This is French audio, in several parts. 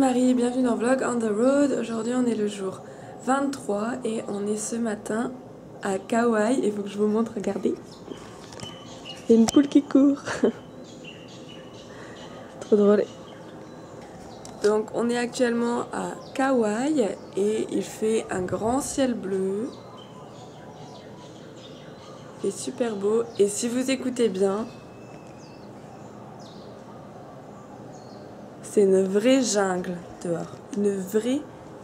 Marie et bienvenue dans Vlog on the Road. Aujourd'hui on est le jour 23 et on est ce matin à Kauai. Il faut que je vous montre, regardez. Il y a une poule qui court. Trop drôle. Donc on est actuellement à Kauai et il fait un grand ciel bleu. Il est super beau et si vous écoutez bien, c'est une vraie jungle dehors, une vraie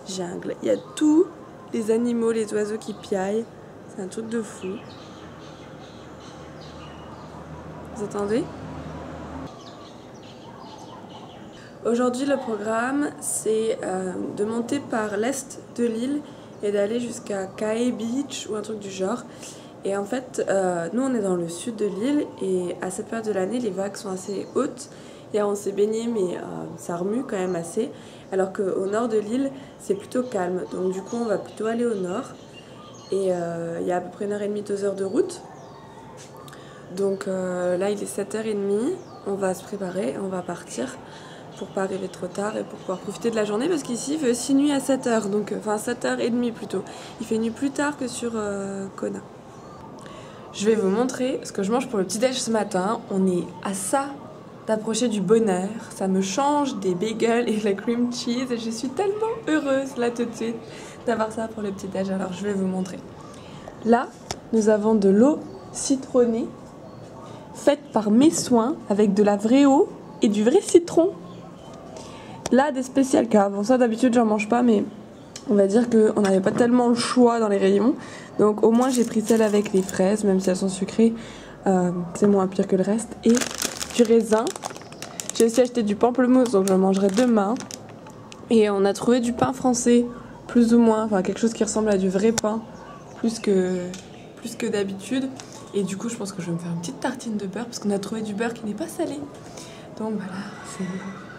jungle. Il y a tous les animaux, les oiseaux qui piaillent, c'est un truc de fou. Vous entendez? Aujourd'hui le programme c'est de monter par l'est de l'île et d'aller jusqu'à Kauai Beach ou un truc du genre. Et en fait nous on est dans le sud de l'île et à cette période de l'année les vagues sont assez hautes. Hier on s'est baigné mais ça remue quand même assez, alors qu'au nord de l'île c'est plutôt calme, donc du coup on va plutôt aller au nord et il y a à peu près 1h30, 2 heures de route. Donc là il est 7h30, on va se préparer, on va partir pour pas arriver trop tard et pour pouvoir profiter de la journée parce qu'ici il fait aussi nuit à 7h, donc enfin 7h30 plutôt, il fait nuit plus tard que sur Kona. Je vais vous montrer ce que je mange pour le petit déj ce matin. On est à ça d'approcher du bonheur, ça me change des bagels et la cream cheese et je suis tellement heureuse là tout de suite d'avoir ça pour le petit déj. Alors je vais vous montrer. Là nous avons de l'eau citronnée faite par mes soins avec de la vraie eau et du vrai citron. Là des spéciales caves, bon ça d'habitude j'en mange pas mais on va dire qu'on n'avait pas tellement le choix dans les rayons, donc au moins j'ai pris celle avec les fraises, même si elles sont sucrées, c'est moins pire que le reste, et du raisin. J'ai aussi acheté du pamplemousse, donc je le mangerai demain. Et on a trouvé du pain français, plus ou moins, enfin quelque chose qui ressemble à du vrai pain, plus que d'habitude. Et du coup, je pense que je vais me faire une petite tartine de beurre, parce qu'on a trouvé du beurre qui n'est pas salé. Donc voilà,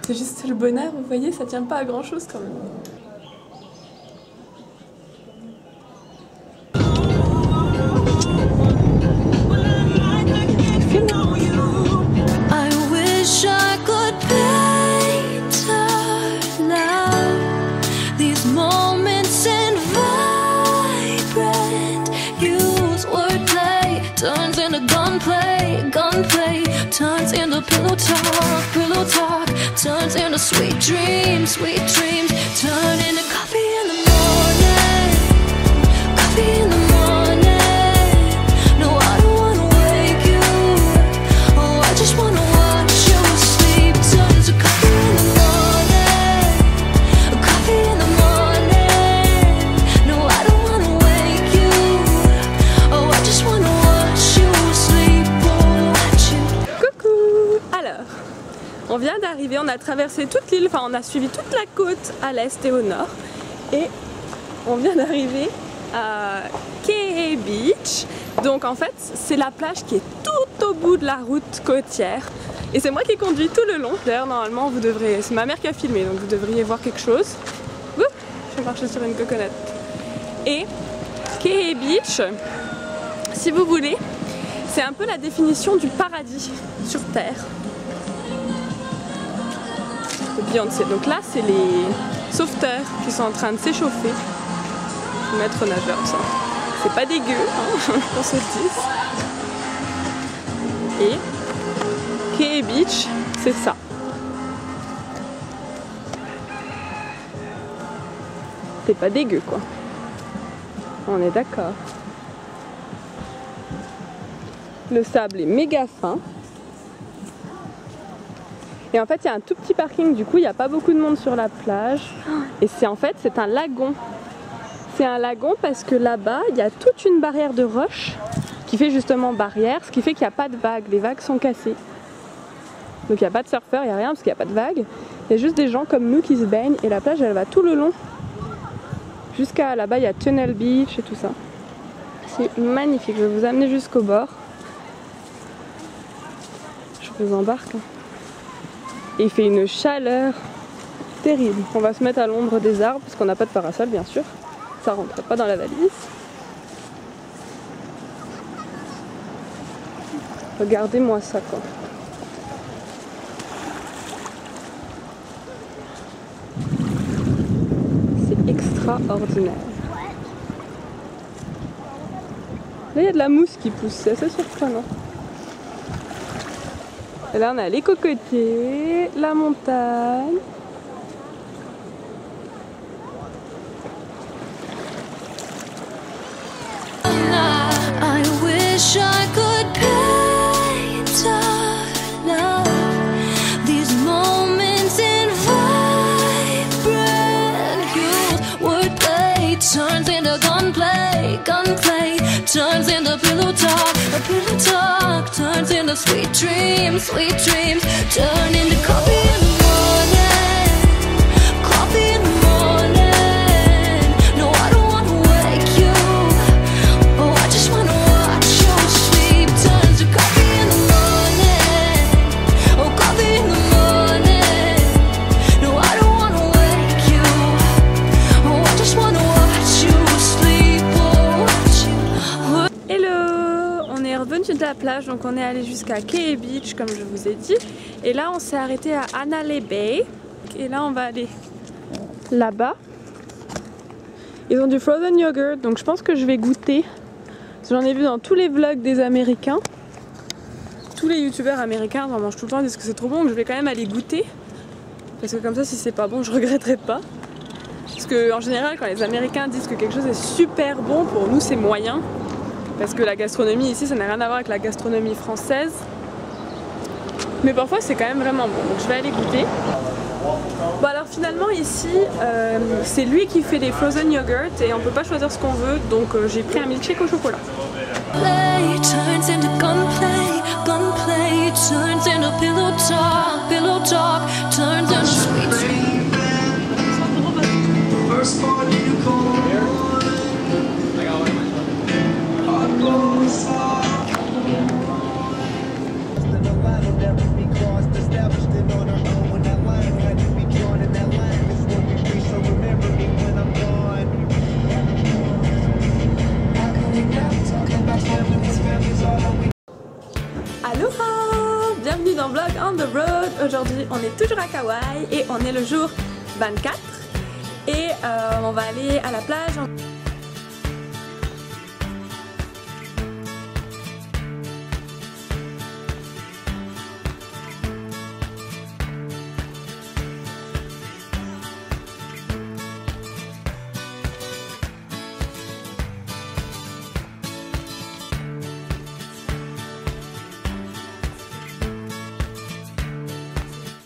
c'est juste le bonheur, vous voyez, ça tient pas à grand chose quand même. Turns into gunplay, turns into pillow talk, turns into sweet dreams, turn into coffee in the morning, coffee in the morning. No, I don't wanna wake you, oh, I just wanna watch you sleep. Turn into coffee in the morning, coffee in the morning. No, I don't wanna wake you, oh, I just wanna on vient d'arriver, on a traversé toute l'île, enfin on a suivi toute la côte à l'est et au nord et on vient d'arriver à Kauai Beach. Donc en fait c'est la plage qui est tout au bout de la route côtière et c'est moi qui conduis tout le long. D'ailleurs normalement vous devrez, c'est ma mère qui a filmé donc vous devriez voir quelque chose. Ouh, je vais marcher sur une coconut. Et Kauai Beach, si vous voulez, c'est un peu la définition du paradis sur terre. Beyoncé. Donc là c'est les sauveteurs qui sont en train de s'échauffer, maître nageur, ça c'est pas dégueu hein, qu'on se le dise. Et Kauai Beach c'est ça. C'est pas dégueu quoi, on est d'accord. Le sable est méga fin. Et en fait il y a un tout petit parking, du coup il n'y a pas beaucoup de monde sur la plage. Et c'est en fait c'est un lagon. C'est un lagon parce que là-bas il y a toute une barrière de roches qui fait justement barrière, ce qui fait qu'il n'y a pas de vagues, les vagues sont cassées. Donc il n'y a pas de surfeurs, il n'y a rien parce qu'il n'y a pas de vagues. Il y a juste des gens comme nous qui se baignent et la plage elle va tout le long. Jusqu'à là-bas il y a Tunnel Beach et tout ça. C'est magnifique, je vais vous amener jusqu'au bord. Je vous embarque. Et il fait une chaleur terrible. On va se mettre à l'ombre des arbres parce qu'on n'a pas de parasol bien sûr. Ça rentre pas dans la valise. Regardez-moi ça quoi. extraordinaire. Là, il y a de la mousse qui pousse, c'est assez surprenant. Et là, on a les cocotiers, la montagne. I wish I could paint our love, these moments in vibrant hues. Wordplay turns into gunplay, gunplay turns into pillow talk turns into sweet dreams, sweet dreams turn into coffee in the morning, coffee in the morning. No, I don't wanna wake you. Oh, I just wanna watch you sleep. Turns to coffee in the morning. Oh, coffee in the morning. No, I don't wanna wake you. Oh, I just wanna watch you sleep. Oh, watch you. Hello! On est revenu de la plage, donc on est allé jusqu'à Ke'e Beach comme je vous ai dit. Et là on s'est arrêté à Hanalei Bay. Et là on va aller là-bas. Ils ont du frozen yogurt, donc je pense que je vais goûter. J'en ai vu dans tous les vlogs des Américains. Tous les youtubeurs américains en mangent tout le temps, ils disent que c'est trop bon, donc je vais quand même aller goûter. Parce que comme ça, si c'est pas bon, je regretterai pas. Parce que en général, quand les Américains disent que quelque chose est super bon, pour nous c'est moyen. Parce que la gastronomie ici, ça n'a rien à voir avec la gastronomie française. Mais parfois c'est quand même vraiment bon, donc je vais aller goûter. Bon alors finalement ici, c'est lui qui fait des frozen yogurt et on peut pas choisir ce qu'on veut, donc j'ai pris un milkshake au chocolat. Play turns into gunplay, gunplay turns into pillow talk turns into sweet dreams. First part you call Aloha! Bienvenue dans Vlog on the Road. Aujourd'hui on est toujours à Kauai et on est le jour 24 et on va aller à la plage.